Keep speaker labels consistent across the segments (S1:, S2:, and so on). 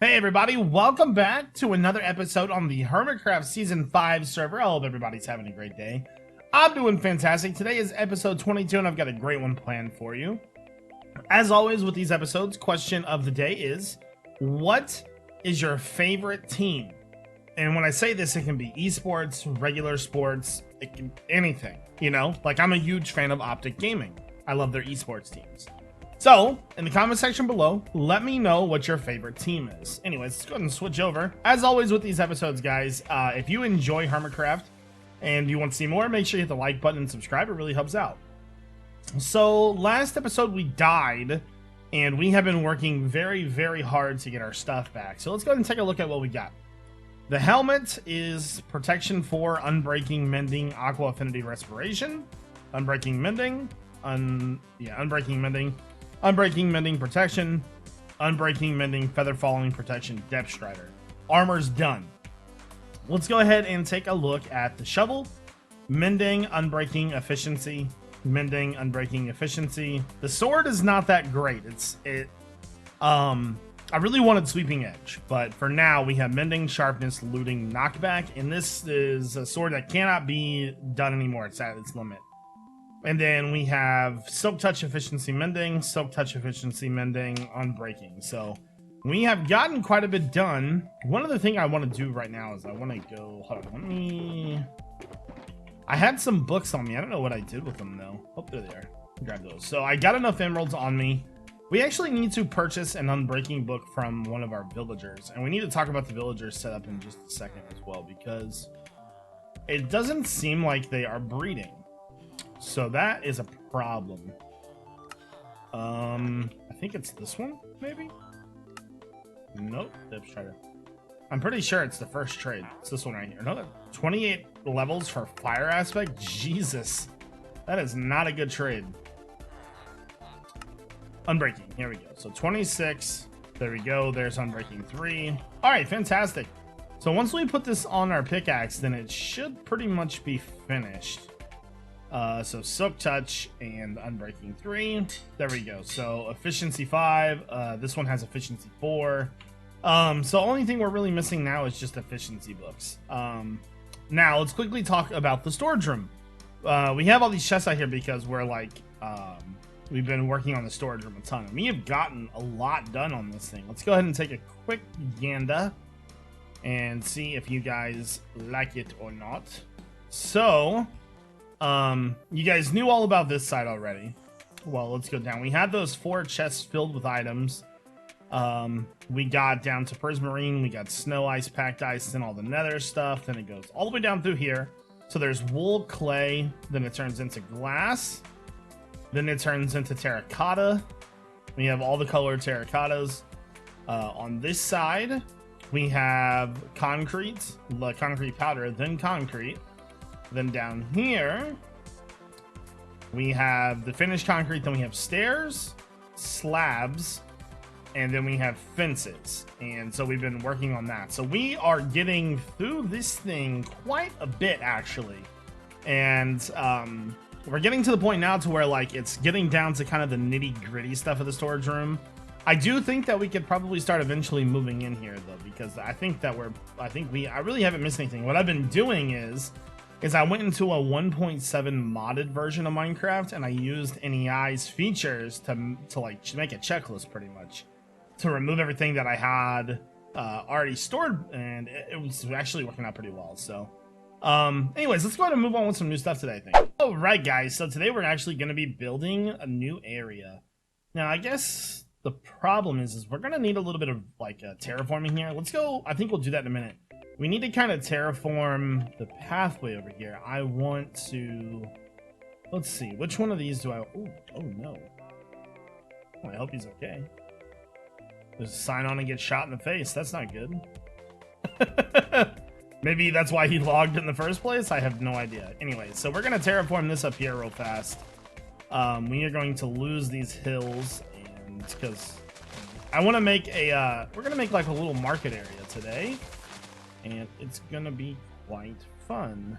S1: Hey everybody, welcome back to another episode on the Hermitcraft Season 5 server. I hope everybody's having a great day. I'm doing fantastic. Today is episode 22 and I've got a great one planned for you. As always with these episodes, question of the day is, what is your favorite team? And when I say this, it can be esports, regular sports, it can anything, you know? Like, I'm a huge fan of Optic Gaming. I love their esports teams. So, in the comment section below, let me know what your favorite team is. Anyways, let's go ahead and switch over. As always with these episodes, guys, if you enjoy Hermitcraft and you want to see more, make sure you hit the like button and subscribe. It really helps out. So, last episode we died, and we have been working very, very hard to get our stuff back. So let's go ahead and take a look at what we got. The helmet is protection for unbreaking, mending, aqua affinity respiration, unbreaking, mending, unbreaking, mending. Unbreaking, mending, protection. Unbreaking, mending, feather falling, protection, depth strider. Armor's done. Let's go ahead and take a look at the shovel. Mending, unbreaking, efficiency. Mending, unbreaking, efficiency. The sword is not that great. I really wanted sweeping edge, but for now we have mending, sharpness, looting, knockback, and this is a sword that cannot be done anymore. It's at its limit. And then we have Silk Touch Efficiency Mending, Silk Touch Efficiency Mending, Unbreaking. So we have gotten quite a bit done. One other thing I want to do right now is I want to go... Hold on, I had some books on me. I don't know what I did with them, though. Oh, they're there. Grab those. So I got enough emeralds on me. We actually need to purchase an Unbreaking book from one of our villagers. And we need to talk about the villagers setup in just a second as well, because it doesn't seem like they are breeding. So that is a problem. I think it's this one, maybe? Nope, depth strider. I'm pretty sure it's the first trade. It's this one right here. Another 28 levels for fire aspect? Jesus. That is not a good trade. Unbreaking, here we go. So 26, there we go. There's Unbreaking 3. All right, fantastic. So once we put this on our pickaxe, then it should pretty much be finished. So Silk Touch and Unbreaking 3. There we go. So Efficiency 5. This one has Efficiency 4. So only thing we're really missing now is just efficiency books. Now let's quickly talk about the storage room. We have all these chests out here because we're like, we've been working on the storage room a ton. And we have gotten a lot done on this thing. Let's go ahead and take a quick gander and see if you guys like it or not. So... you guys knew all about this side already. Well, let's go down. We had those 4 chests filled with items. We got down to Prismarine, we got snow, ice, packed ice, and all the nether stuff. Then it goes all the way down through here. So there's wool, clay, then it turns into glass. Then it turns into terracotta. We have all the colored terracottas. On this side, we have concrete, the concrete powder, then concrete. Then down here, we have the finished concrete, then we have stairs, slabs, and then we have fences. And so we've been working on that. So we are getting through this thing quite a bit, actually. And we're getting to the point now to where, like, it's getting down to kind of the nitty-gritty stuff of the storage room. I do think that we could probably start eventually moving in here, though, because I think that I really haven't missed anything. What I've been doing is I went into a 1.7 modded version of Minecraft, and I used NEI's features to make a checklist, pretty much, to remove everything that I had already stored, and it was actually working out pretty well. So anyways, let's go ahead and move on with some new stuff today, I think. All right, guys, so today we're actually going to be building a new area. Now, I guess the problem is we're going to need a little bit of, like, terraforming here. Let's go. I think we'll do that in a minute. We need to kind of terraform the pathway over here. I want to... Let's see. Which one of these do I... Ooh, oh, no. Oh, I hope he's okay. There's a sign on and get shot in the face. That's not good. Maybe that's why he logged in the first place? I have no idea. Anyway, so we're going to terraform this up here real fast. We are going to lose these hills, and because I want to make a... we're going to make like a little market area today. And it's gonna be quite fun.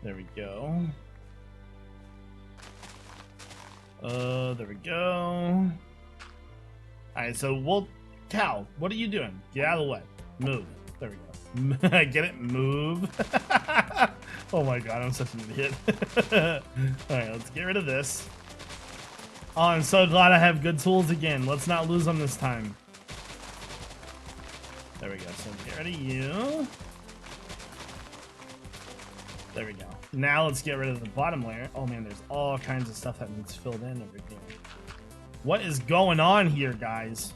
S1: There we go. There we go. Alright, so Cow, what are you doing? Get out of the way. Move. There we go. Get it? Move. Oh my god, I'm such an idiot. Alright, let's get rid of this. Oh, I'm so glad I have good tools again. Let's not lose them this time. There we go. So get rid of you. There we go. Now let's get rid of the bottom layer. Oh man, there's all kinds of stuff that needs filled in over here. What is going on here, guys?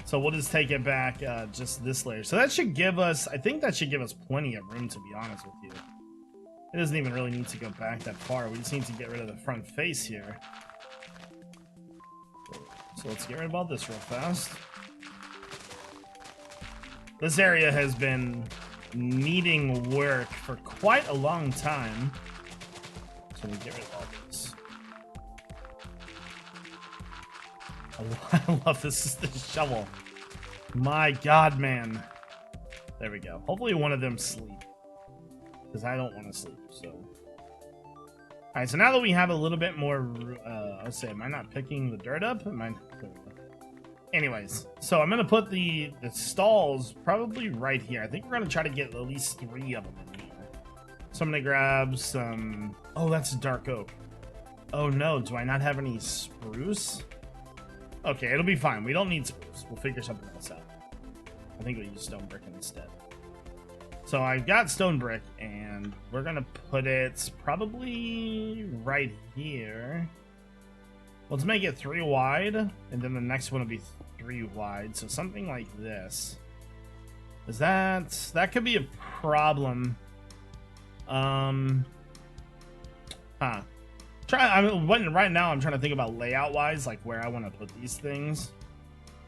S1: So we'll just take it back just this layer. So that should give us, I think that should give us plenty of room, to be honest with you. It doesn't even really need to go back that far. We just need to get rid of the front face here. So let's get rid of all this real fast. This area has been needing work for quite a long time. So we get rid of all this. I love this shovel. My god, man. There we go. Hopefully one of them sleep. Because I don't want to sleep, so. Alright, so now that we have a little bit more, let's say, am I not picking the dirt up? Am I? Anyways, so I'm going to put the stalls probably right here. I think we're going to try to get at least 3 of them in here. So I'm going to grab some, oh, that's dark oak. Oh no, do I not have any spruce? Okay, it'll be fine. We don't need spruce. We'll figure something else out. I think we'll use stone brick instead. So I've got stone brick, and we're gonna put it probably right here. Let's make it 3 wide, and then the next one will be 3 wide. So something like this. Is that could be a problem? Huh. I mean, right now I'm trying to think about layout wise, like where I want to put these things.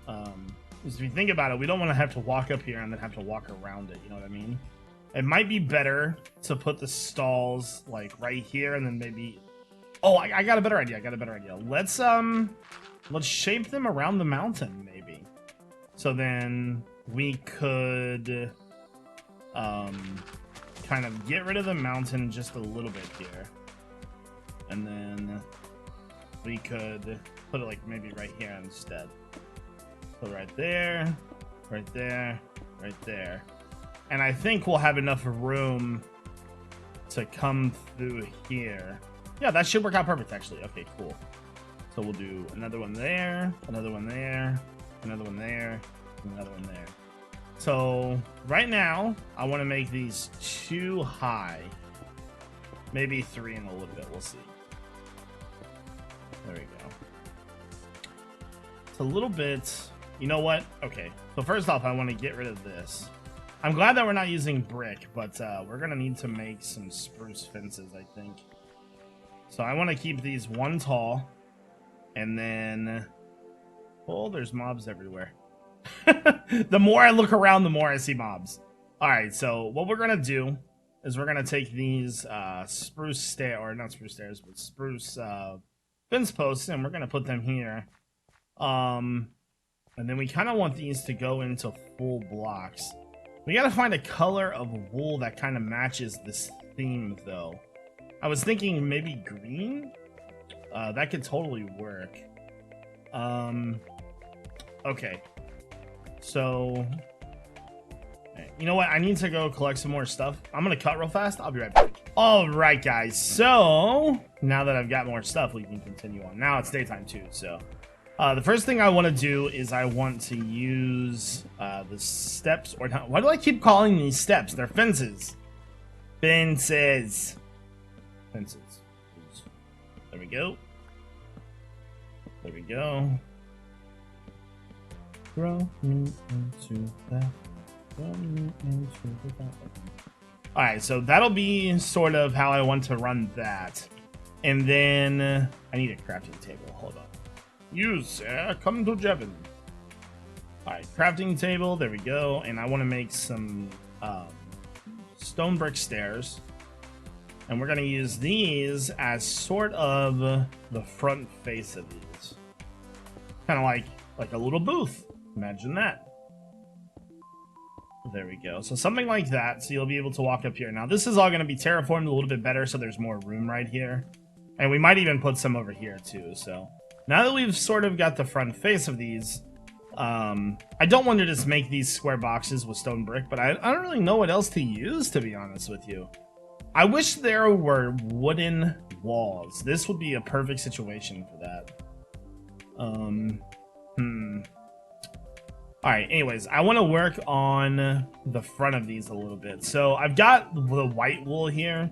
S1: Because if you think about it, we don't want to have to walk up here and then have to walk around it. You know what I mean? It might be better to put the stalls like right here, and then maybe. Oh, I got a better idea. Let's shape them around the mountain, maybe. So then we could kind of get rid of the mountain just a little bit here. And then we could put it like maybe right here instead. So right there, right there, right there. And I think we'll have enough room to come through here. Yeah, that should work out perfect, actually. Okay, cool. So we'll do another one there, another one there, another one there, and another one there. So right now, I want to make these 2 high. Maybe 3 in a little bit, we'll see. There we go. It's a little bit... You know what? Okay. So first off, I want to get rid of this. I'm glad that we're not using brick, but we're going to need to make some spruce fences, I think. So I want to keep these 1 tall. And then... Oh, there's mobs everywhere. The more I look around, the more I see mobs. Alright, so what we're going to do is we're going to take these spruce stairs, or not spruce stairs, but spruce fence posts, and we're going to put them here. And then we kind of want these to go into full blocks. We got to find a color of wool that kind of matches this theme, though. I was thinking maybe green? That could totally work. Okay. So... You know what? I need to go collect some more stuff. I'm going to cut real fast. I'll be right back. Alright, guys. So, now that I've got more stuff, we can continue on. Now it's daytime, too, so... the first thing I want to do is I want to use the steps, or not. Why do I keep calling these steps? They're fences. Fences. Fences. There we go. There we go. Throw me into that. Throw me into that. Alright, so that'll be sort of how I want to run that. And then I need a crafting table. Hold on. You, sir, come to Jevin. Alright, crafting table, there we go. And I want to make some stone brick stairs. And we're going to use these as sort of the front face of these. Kind of like a little booth. Imagine that. There we go. So something like that, so you'll be able to walk up here. Now, this is all going to be terraformed a little bit better, so there's more room right here. And we might even put some over here, too, so... Now that we've sort of got the front face of these, I don't want to just make these square boxes with stone brick, but I don't really know what else to use, to be honest with you. I wish there were wooden walls. This would be a perfect situation for that. Alright, anyways, I want to work on the front of these a little bit. So I've got the white wool here,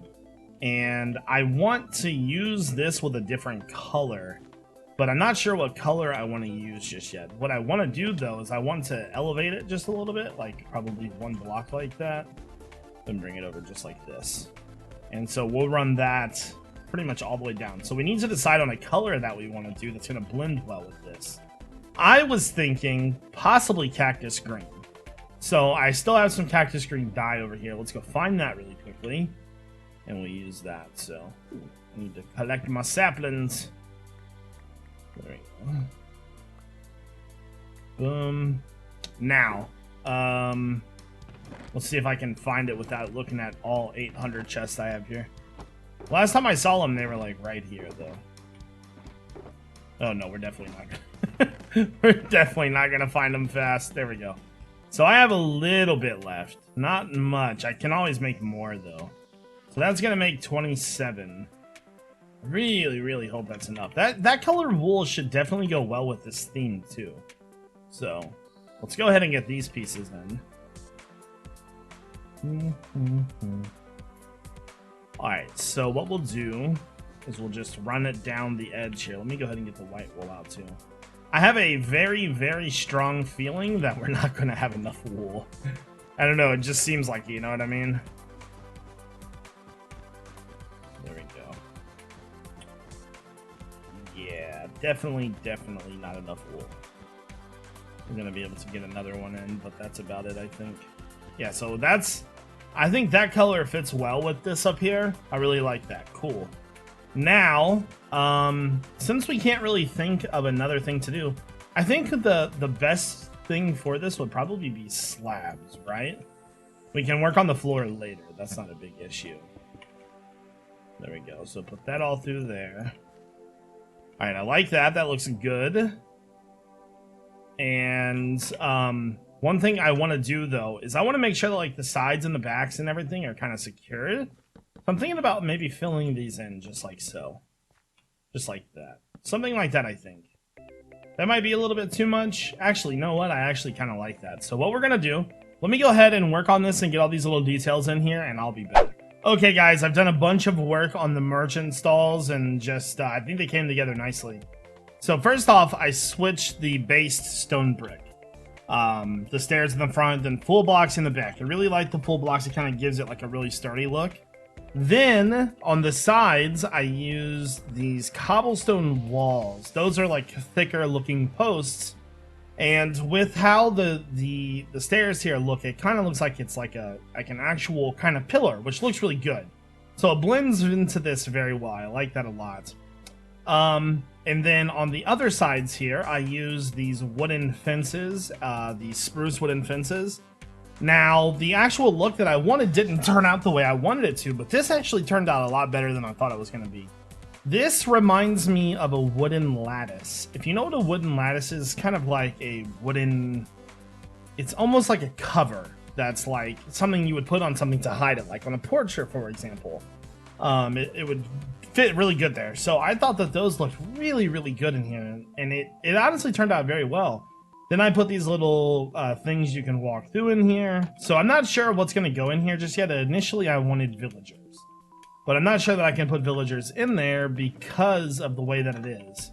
S1: and I want to use this with a different color, but I'm not sure what color I want to use just yet. What I want to do, though, is I want to elevate it just a little bit, like probably 1 block like that, then bring it over just like this. And so we'll run that pretty much all the way down. So we need to decide on a color that we want to do that's going to blend well with this. I was thinking possibly cactus green. So I still have some cactus green dye over here. Let's go find that really quickly. And we'll use that. So I need to collect my saplings. There we go. Boom. Now, let's see if I can find it without looking at all 800 chests I have here. Last time I saw them, they were like right here, though. Oh no, we're definitely not gonna we're definitely not gonna find them fast. There we go. So I have a little bit left. Not much. I can always make more, though. So that's gonna make 27. Really hope that's enough. That color wool should definitely go well with this theme, too. So let's go ahead and get these pieces in. Alright, so what we'll do is we'll just run it down the edge here. Let me go ahead and get the white wool out too. I have a very strong feeling that we're not going to have enough wool. I don't know, it just seems like, you know what I mean? There we go. Yeah, definitely not enough wool. We're going to be able to get another one in, but that's about it, I think. Yeah, so that's... I think that color fits well with this up here. I really like that. Cool. Now, since we can't really think of another thing to do, I think the best thing for this would probably be slabs, right? We can work on the floor later. That's not a big issue. There we go. So put that all through there. All right, I like that. That looks good. And one thing I want to do, though, is I want to make sure that like the sides and the backs and everything are kind of secured. So I'm thinking about maybe filling these in just like so. Just like that. Something like that, I think. That might be a little bit too much. Actually, you know what? I actually kind of like that. So what we're going to do, let me go ahead and work on this and get all these little details in here, and I'll be back. Okay, guys, I've done a bunch of work on the merchant stalls, and just, I think they came together nicely. So first off, I switched the based stone brick. The stairs in the front, then full blocks in the back. I really like the full blocks. It kind of gives it like a really sturdy look. Then on the sides, I use these cobblestone walls. Those are like thicker looking posts. And with how the stairs here look, it kind of looks like it's like an actual kind of pillar, which looks really good. So it blends into this very well. I like that a lot. And then on the other sides here, I use these wooden fences, these spruce wooden fences. Now, the actual look that I wanted didn't turn out the way I wanted it to, but this actually turned out a lot better than I thought it was going to be. This reminds me of a wooden lattice. If you know what a wooden lattice is, kind of like a wooden... It's almost like a cover that's like something you would put on something to hide it, like on a portrait, for example. It would fit really good there. So I thought that those looked really good in here, and it honestly turned out very well. Then I put these little things you can walk through in here. So I'm not sure what's going to go in here just yet. Initially, I wanted villagers. But I'm not sure that I can put villagers in there because of the way that it is.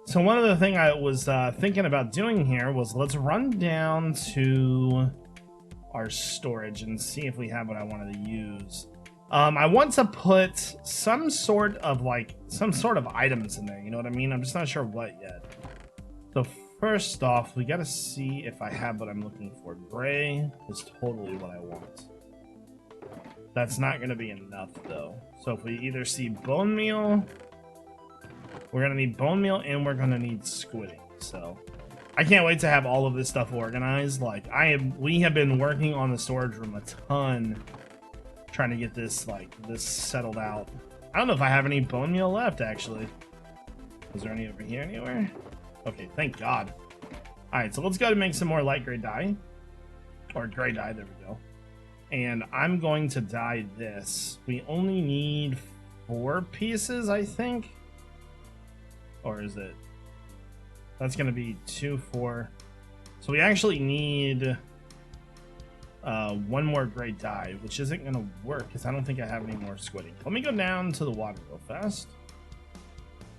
S1: So one of the things I was thinking about doing here was let's run down to our storage and see if we have what I wanted to use. I want to put some sort of items in there, you know what I mean? I'm just not sure what yet. So first off, we gotta see if I have what I'm looking for. Gray is totally what I want. That's not gonna be enough though. So if we either see bone meal, we're gonna need bone meal and we're gonna need squidding. So I can't wait to have all of this stuff organized. Like we have been working on the storage room a ton, trying to get this settled out. I don't know if I have any bone meal left actually. Is there any over here anywhere? Okay, thank God. All right, so let's go ahead and make some more light gray dye. Or gray dye, there we go. And I'm going to dye this. We only need 4 pieces, I think. Or is it? That's going to be 2, 4. So we actually need 1 more gray dye, which isn't going to work because I don't think I have any more squidding. Let me go down to the water real fast.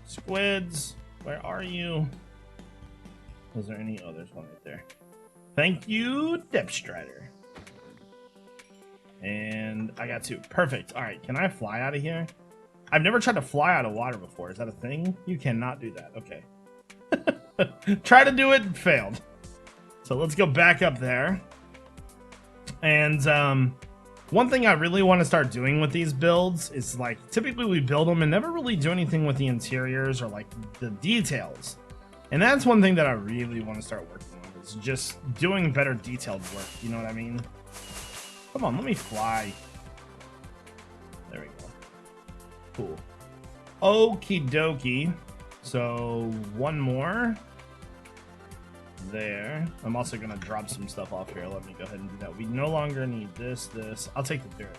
S1: Squids, where are you? Was there any? Oh, there's one right there. Thank you, Depth Strider. And I got 2. Perfect. All right, can I fly out of here? I've never tried to fly out of water before. Is that a thing? You cannot do that. Okay. Try to do it, failed. So let's go back up there. And one thing I really want to start doing with these builds is, like, typically we build them and never really do anything with the interiors or like the details. And that's one thing that I really want to start working on, is just doing better detailed work. You know what I mean? Come on, let me fly. There we go. Cool. Okie dokie. So 1 more. There. I'm also going to drop some stuff off here. Let me go ahead and do that. We no longer need this. I'll take the dirt.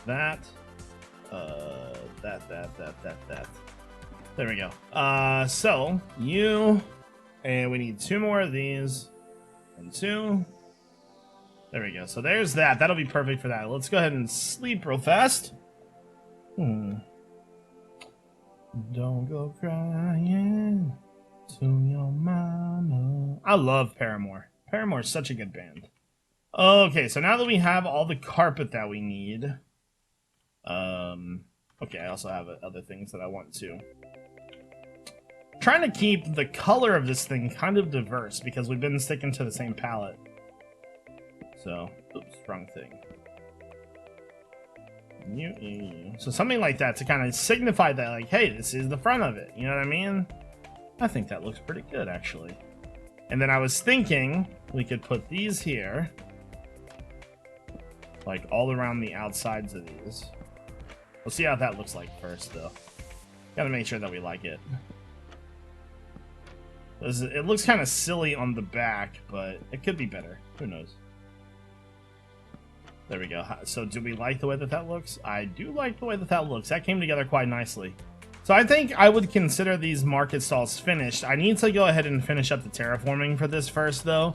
S1: That. That. There we go. So you, and we need 2 more of these, and 2. There we go. So there's that. That'll be perfect for that. Let's go ahead and sleep real fast. Don't go crying to your mama. I love Paramore. Paramore is such a good band. Okay, so now that we have all the carpet that we need, okay, I also have other things that I want to. Trying to keep the color of this thing kind of diverse because we've been sticking to the same palette. So, oops, wrong thing. So something like that to kind of signify that, like, hey, this is the front of it. You know what I mean? I think that looks pretty good, actually. And then I was thinking we could put these here, like all around the outsides of these. We'll see how that looks like first, though. Gotta make sure that we like it. It looks kind of silly on the back, but it could be better. Who knows? There we go. So do we like the way that that looks? I do like the way that that looks. That came together quite nicely. So I think I would consider these market stalls finished. I need to go ahead and finish up the terraforming for this first, though.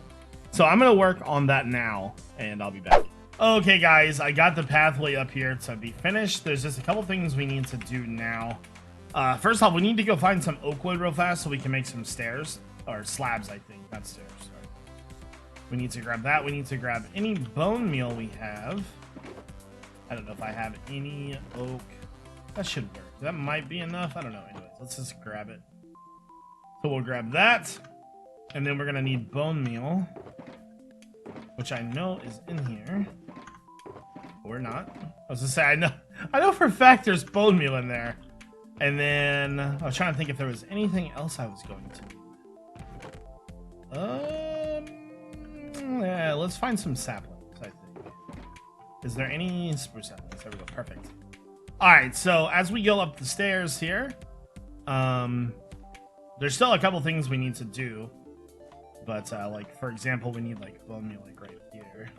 S1: So I'm going to work on that now, and I'll be back. Okay, guys, I got the pathway up here to be finished. There's just a couple things we need to do now. First off, we need to go find some oak wood real fast so we can make some stairs. Or slabs, I think. Not stairs, sorry. We need to grab that. We need to grab any bone meal we have. I don't know if I have any oak. That should work. That might be enough. I don't know. Anyways, let's just grab it. So we'll grab that. And then we're going to need bone meal, which I know is in here. Or not. I was going to say, I know for a fact there's bone meal in there. And then I was trying to think if there was anything else I was going to need. Yeah, let's find some saplings, I think. Is there any spruce saplings? There we go, perfect. Alright, so as we go up the stairs here, there's still a couple things we need to do. But, like, for example, we need, like, bone meal, like, right here.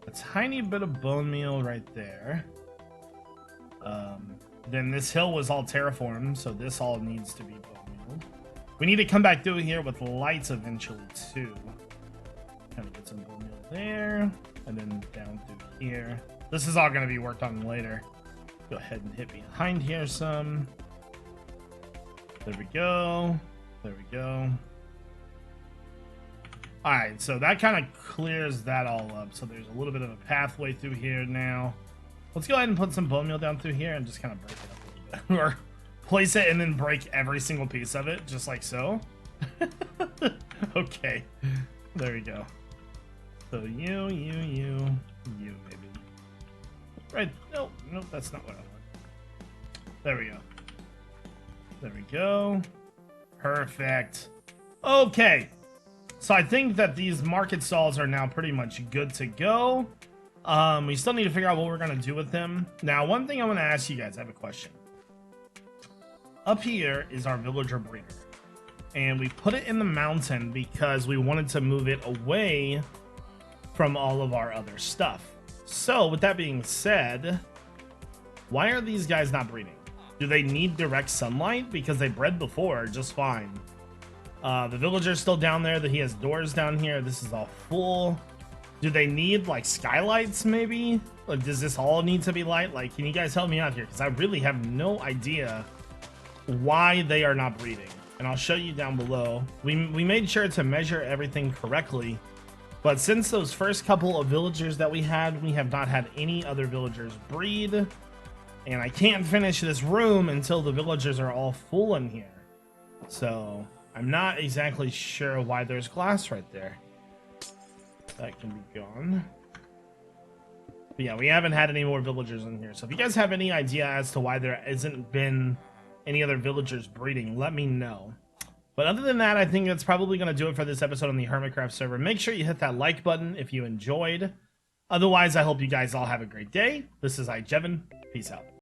S1: A tiny bit of bone meal right there. Then this hill was all terraformed, so this all needs to be bone meal. We need to come back through here with lights eventually, too. Kind of get some bone meal there, and then down through here. This is all going to be worked on later. Go ahead and hit behind here some. There we go. There we go. Alright, so that kind of clears that all up. So there's a little bit of a pathway through here now. Let's go ahead and put some bone meal down through here and just kind of break it up a little bit. Or place it and then break every single piece of it, just like so. Okay, there we go. So you, maybe. Right, nope, that's not what I want. There we go. There we go. Perfect. Okay. So I think that these market stalls are now pretty much good to go. We still need to figure out what we're going to do with them. Now, one thing I want to ask you guys, I have a question. Up here is our villager breeder. and we put it in the mountain because we wanted to move it away from all of our other stuff. So with that being said, why are these guys not breeding? Do they need direct sunlight? Because they bred before just fine. The villager's still down there. That he has doors down here. This is all full. Do they need like skylights maybe? Like, does this all need to be light? Like, can you guys help me out here? Because I really have no idea why they are not breeding. And I'll show you down below. We made sure to measure everything correctly. But since those first couple of villagers that we have not had any other villagers breed. And I can't finish this room until the villagers are all full in here. So I'm not exactly sure why there's glass right there. That can be gone. But yeah, we haven't had any more villagers in here. So if you guys have any idea as to why there hasn't been any other villagers breeding, let me know. But other than that, I think that's probably going to do it for this episode on the Hermitcraft server. Make sure you hit that like button if you enjoyed. Otherwise, I hope you guys all have a great day. This is iJevin. Peace out.